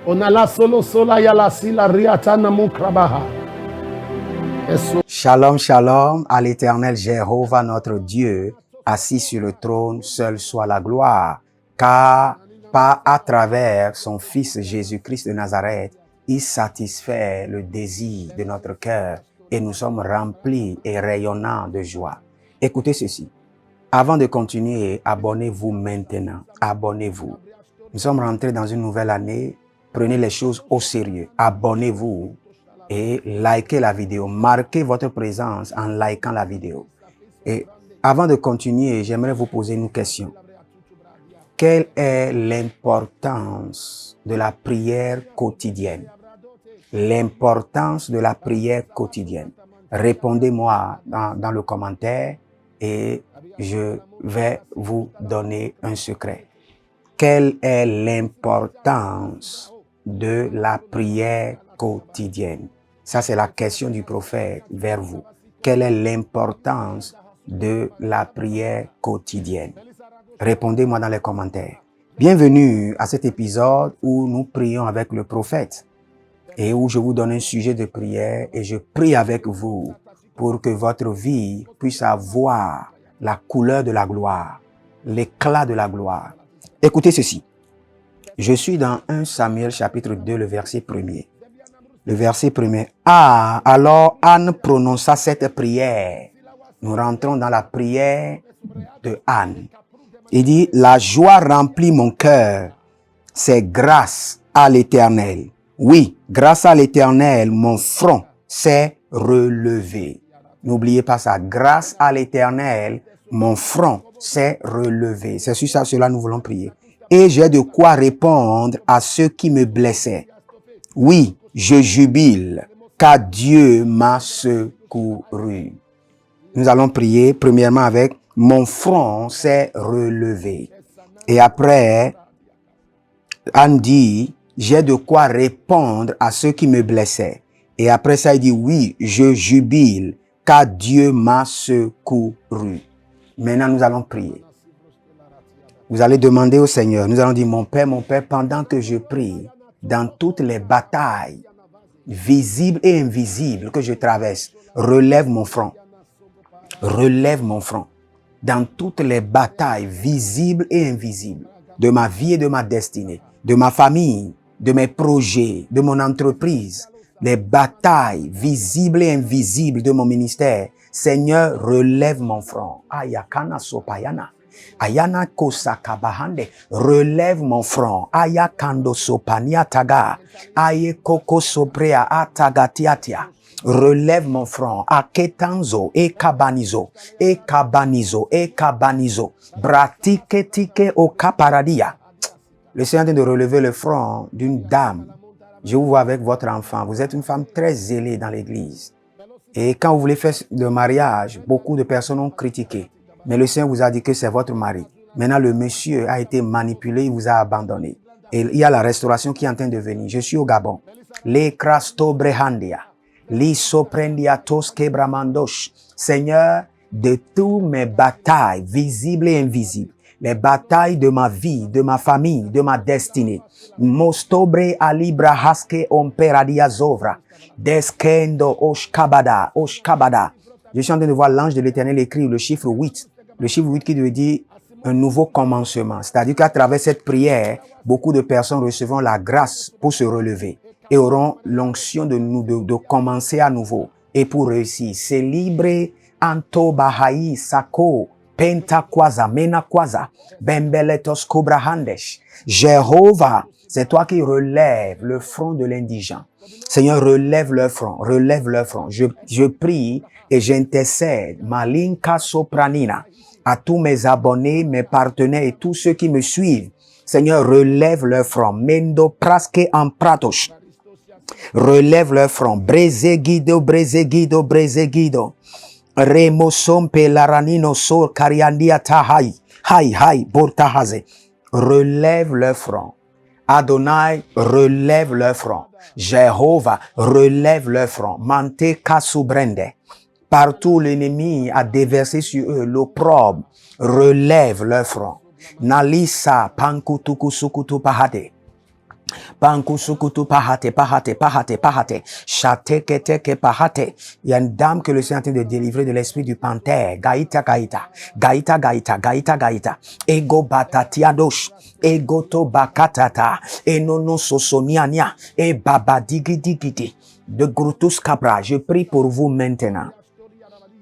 On a la solo sola ya la si la riatana mukrabaha. Shalom, shalom à l'Éternel Jéhovah notre Dieu, assis sur le trône, seul soit la gloire, car par à travers son Fils Jésus-Christ de Nazareth, il satisfait le désir de notre cœur et nous sommes remplis et rayonnants de joie. Écoutez ceci. Avant de continuer, abonnez-vous maintenant. Abonnez-vous. Nous sommes rentrés dans une nouvelle année. Prenez les choses au sérieux. Abonnez-vous et likez la vidéo. Marquez votre présence en likant la vidéo. Et avant de continuer, j'aimerais vous poser une question. Quelle est l'importance de la prière quotidienne? L'importance de la prière quotidienne. Répondez-moi dans le commentaire et je vais vous donner un secret. Quelle est l'importance de la prière quotidienne? Ça, c'est la question du prophète vers vous. Quelle est l'importance de la prière quotidienne? Répondez-moi dans les commentaires. Bienvenue à cet épisode où nous prions avec le prophète et où je vous donne un sujet de prière et je prie avec vous pour que votre vie puisse avoir la couleur de la gloire, l'éclat de la gloire. Écoutez ceci. Je suis dans 1 Samuel chapitre 2, le verset 1er. Le verset 1er. Ah, alors Anne prononça cette prière. Nous rentrons dans la prière de Anne. Il dit, la joie remplit mon cœur. C'est grâce à l'Éternel. Oui, grâce à l'Éternel, mon front s'est relevé. N'oubliez pas ça. Grâce à l'Éternel, mon front s'est relevé. C'est sur ça, cela nous voulons prier. Et j'ai de quoi répondre à ceux qui me blessaient. Oui, je jubile, car Dieu m'a secouru. Nous allons prier premièrement avec mon front s'est relevé. Et après, Anne dit, j'ai de quoi répondre à ceux qui me blessaient. Et après ça, il dit, oui, je jubile, car Dieu m'a secouru. Maintenant, nous allons prier. Vous allez demander au Seigneur. Nous allons dire, mon Père, pendant que je prie, dans toutes les batailles visibles et invisibles que je traverse, relève mon front. Relève mon front. Dans toutes les batailles visibles et invisibles de ma vie et de ma destinée, de ma famille, de mes projets, de mon entreprise, les batailles visibles et invisibles de mon ministère, Seigneur, relève mon front. Ayakana sopayana. Ayana kosakabahande, relève mon front. Ayakando sopania taga. Aye koko soprea atagatiatia. Relève mon front. Aketanzo, ekabanizo, ekabanizo, ekabanizo. Bratiketike okaparadia. Le Seigneur est en train de relever le front d'une dame. Je vous vois avec votre enfant. Vous êtes une femme très zélée dans l'église. Et quand vous voulez faire le mariage, beaucoup de personnes ont critiqué. Mais le Seigneur vous a dit que c'est votre mari. Maintenant, le monsieur a été manipulé, il vous a abandonné. Et il y a la restauration qui est en train de venir. Je suis au Gabon. Les crastobrehandia. Li soprendia tos kebramandosh. Seigneur, de tous mes batailles visibles et invisibles, les batailles de ma vie, de ma famille, de ma destinée. Mostobre alibra haske omperadia zovra. Deskendo oshkabada, oshkabada. Je suis en train de voir l'ange de l'Éternel écrire le chiffre 8. Le chiffre 8 qui veut dire un nouveau commencement. C'est-à-dire qu'à travers cette prière, beaucoup de personnes recevront la grâce pour se relever et auront l'onction de commencer à nouveau et pour réussir. C'est libre anto bahai sako pentakwaza menakwaza bembeletos kobrahandesh. Jéhovah, c'est toi qui relèves le front de l'indigent. Seigneur, relève leur front, relève leur front. Je prie et j'intercède, malinka sopranina, à tous mes abonnés, mes partenaires et tous ceux qui me suivent. Seigneur, relève leur front. Mendo praske en pratos. Relève leur front. Brezegido, brezegido, brezegido. Remosom pelaranino so kariandia tahai. Hai, bortahaze. Relève leur front. Adonai, relève leur front. Jéhovah, relève leur front. Mante kasubrende. Partout l'ennemi a déversé sur eux l'opprobre, relève leur front. Nalisa pankutuku sukutu pahade. Pankusukutu pahate, pahate, pahate, pahate. Chateketeke pahate. Il y a une dame que le Seigneur est en train de délivrer de l'esprit du panthère. Gaïta, gaïta. Gaïta, gaïta, gaïta, gaïta. Ego batatiadosh. Egoto bakatata. Enono sosoniania. E babadigidi. De Grutus Cabra. Je prie pour vous maintenant.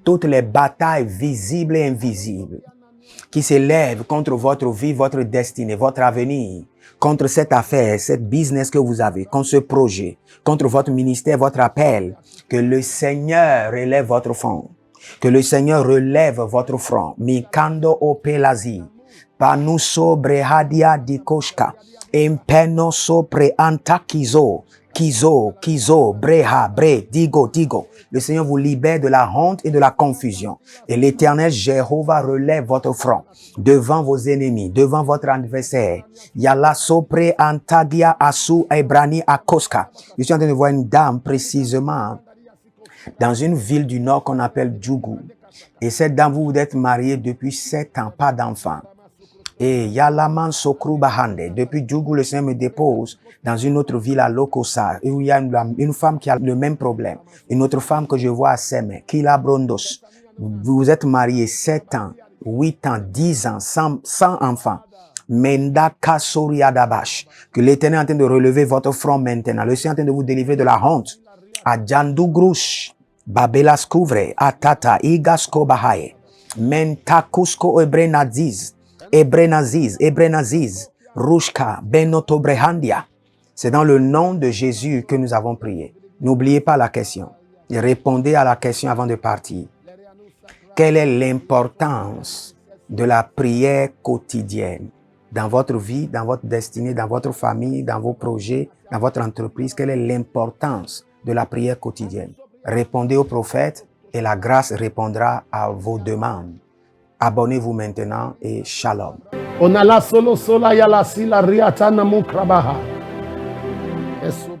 Toutes les batailles visibles et invisibles qui s'élèvent contre votre vie, votre destinée, votre avenir, contre cette affaire, cette business que vous avez, contre ce projet, contre votre ministère, votre appel, que le Seigneur relève votre front, que le Seigneur relève votre front. Mikando opelazi, panuso brehadia dikoshka, impeno sopre antakizo, kizo, breha, bre, digo. Le Seigneur vous libère de la honte et de la confusion. Et l'Éternel Jéhovah relève votre front devant vos ennemis, devant votre adversaire. Yala sopre antagia asu ebrani akoska. Je suis en train de voir une dame précisément dans une ville du nord qu'on appelle Djougou. Et cette dame, vous êtes mariée depuis 7 ans, pas d'enfant. Et Yalaman Sokru Bahande, depuis Djougou, le Seigneur me dépose dans une autre ville à Lokosa, où il y a une femme qui a le même problème. Une autre femme que je vois à Seme, Kila Brondos. Vous êtes mariés 7 ans, 8 ans, 10 ans, 100 enfants. Menda Kasoria Dabash. Que l'Éternel est en train de relever votre front maintenant. Le Seigneur est en train de vous délivrer de la honte. Adjandu Grush, Babelas Couvre, Atata, Igasko Bahaye, Mentakusko Ebrenaziz, Rushka, Benotobrehandia. C'est dans le nom de Jésus que nous avons prié. N'oubliez pas la question. Et répondez à la question avant de partir. Quelle est l'importance de la prière quotidienne dans votre vie, dans votre destinée, dans votre famille, dans vos projets, dans votre entreprise? Quelle est l'importance de la prière quotidienne? Répondez au prophète et la grâce répondra à vos demandes. Abonnez-vous maintenant et shalom. Onala solo sola yala sila riatana mukrabaha.